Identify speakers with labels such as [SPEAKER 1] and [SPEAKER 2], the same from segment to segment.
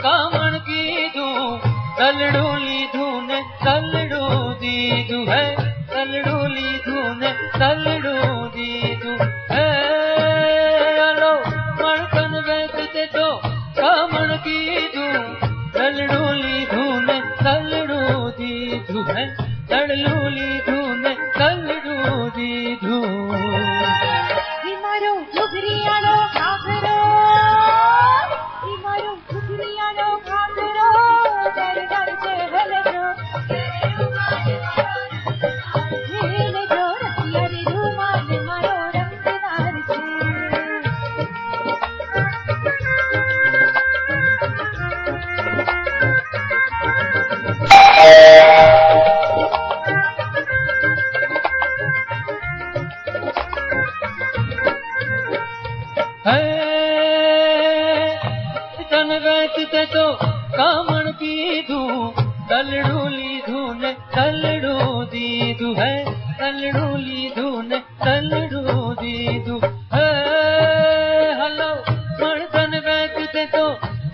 [SPEAKER 1] कामण की धूम तलड़ोली धून तलड़ो दी धू है तलड़ोली धून तलड़ो दी धू है अलो मणकन बैठते तो कामण की धूम तलड़ोली धून तलड़ो दी धू है तलड़ोली धून तलड़ो दी धू
[SPEAKER 2] मारो घुघरियानो घाघरो मारो घुघरियानो घाघरो डर डर से हलरो हेले जो रखिया रे रुमाल मारो रंगदार से
[SPEAKER 1] तन बैठते तो कामण की धूम तलड़ोली धून तलड़ो दी धू है तलड़ोली धून तलड़ो दी धू है हलो मण तन बैठते तो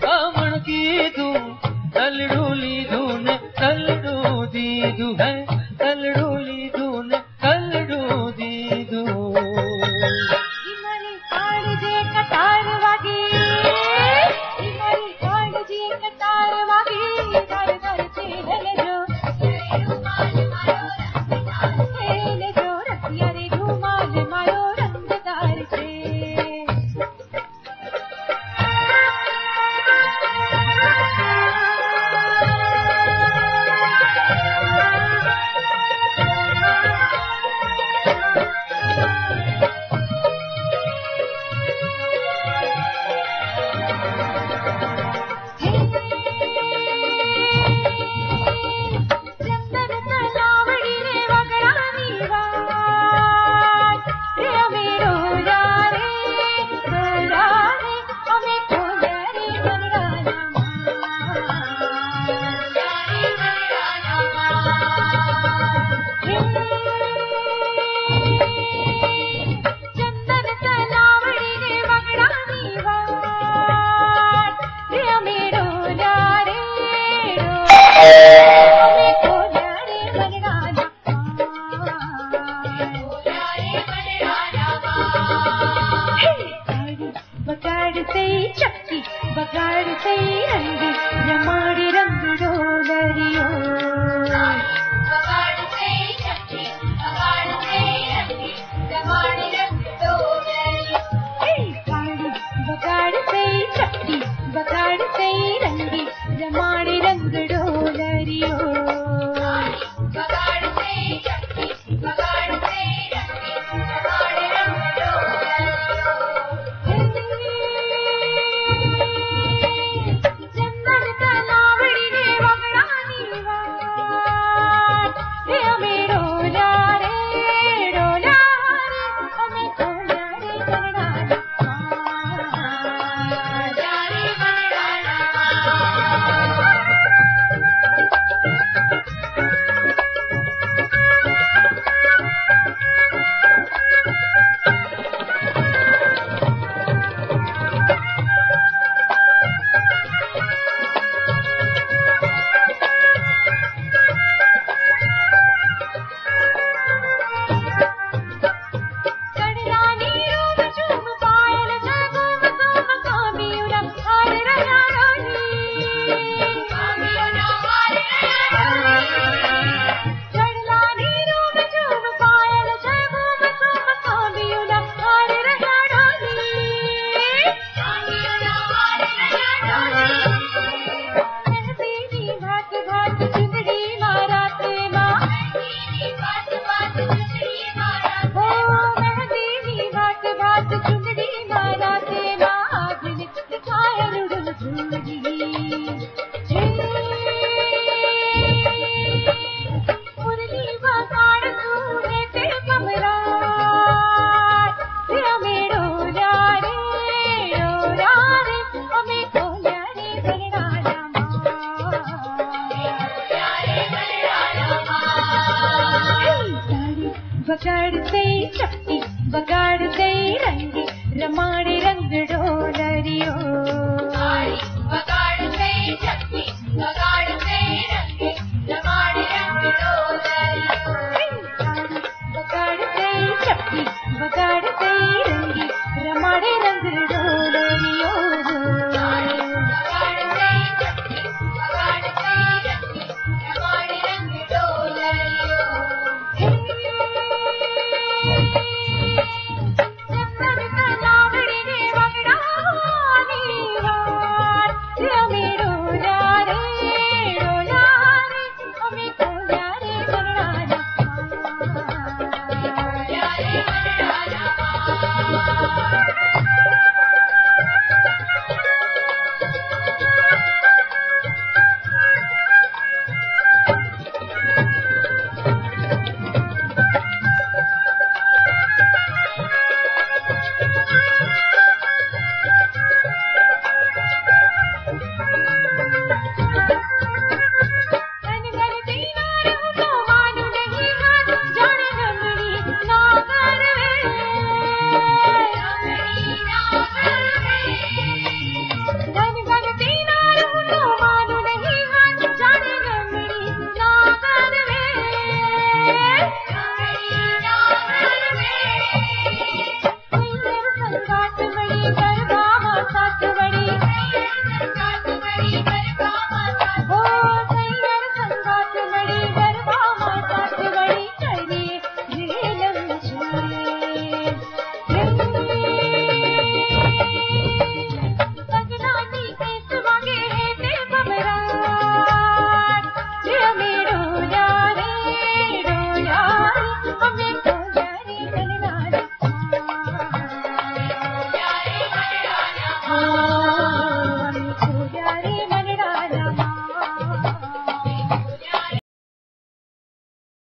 [SPEAKER 1] कामण की धूम तलड़ोली धून तलड़ो दी धू है तलड़ोली धून तलड़ो दी धू
[SPEAKER 2] इमारी काळजे कटार वागी इमारी काळजे कटार वागी दर दर से हेले जो रखिया रे रुमाल मारो रंगदार से चंदन तलावड़ी रे वगड़ानी वाट रे मेरो यारे यारे हमें खोजा रे मनराना चंदन तलावड़ी रे वगड़ानी वाट रे मेरो यारे हमें खोजा रे मनराना बगाड़ से चक्की बगाड़ से रंग रमाड़ी रंग डोलरियो बगाड़ से चक्की बगाड़ से रंग रमाड़ी रंग डोलरियो बगाड़ से चक्की बगाड़ से रंग रमाड़ी रंग डोलरियो बगाड़ से चक्की बगाड़ से रंग रमाड़ी रंग डोलरियो चंदन तलावड़ी रे वगड़ानी वाट रे मेरो यारे डोला रे हमें खोजा रे मनराना यारे मनराना चढ़लानी रूम झूम पायल झूम झूम कामियुना हार रहा रानी कामियुना हार रहा चढ़लानी रूम झूम पायल झूम झूम कामियुना हार रहा रानी कामियुना हार रहा मेहंदी भात भात चुंदड़ी मारात माँ मेहंदी भात भात चुंदड़ी मारात ओ मेहंदी भात भात चुंदड़ी मारात माँ दिन दिखाया रुडल झुंडी मुरली बगाड़ तूने पे कमरा रे मेरो यारे यारे हमें खोजा रे मनराना बगाड़ से चक्की बगाड़ से रंग रमाड़े रंग डोलरियो बगाड़ से साथ वड़ी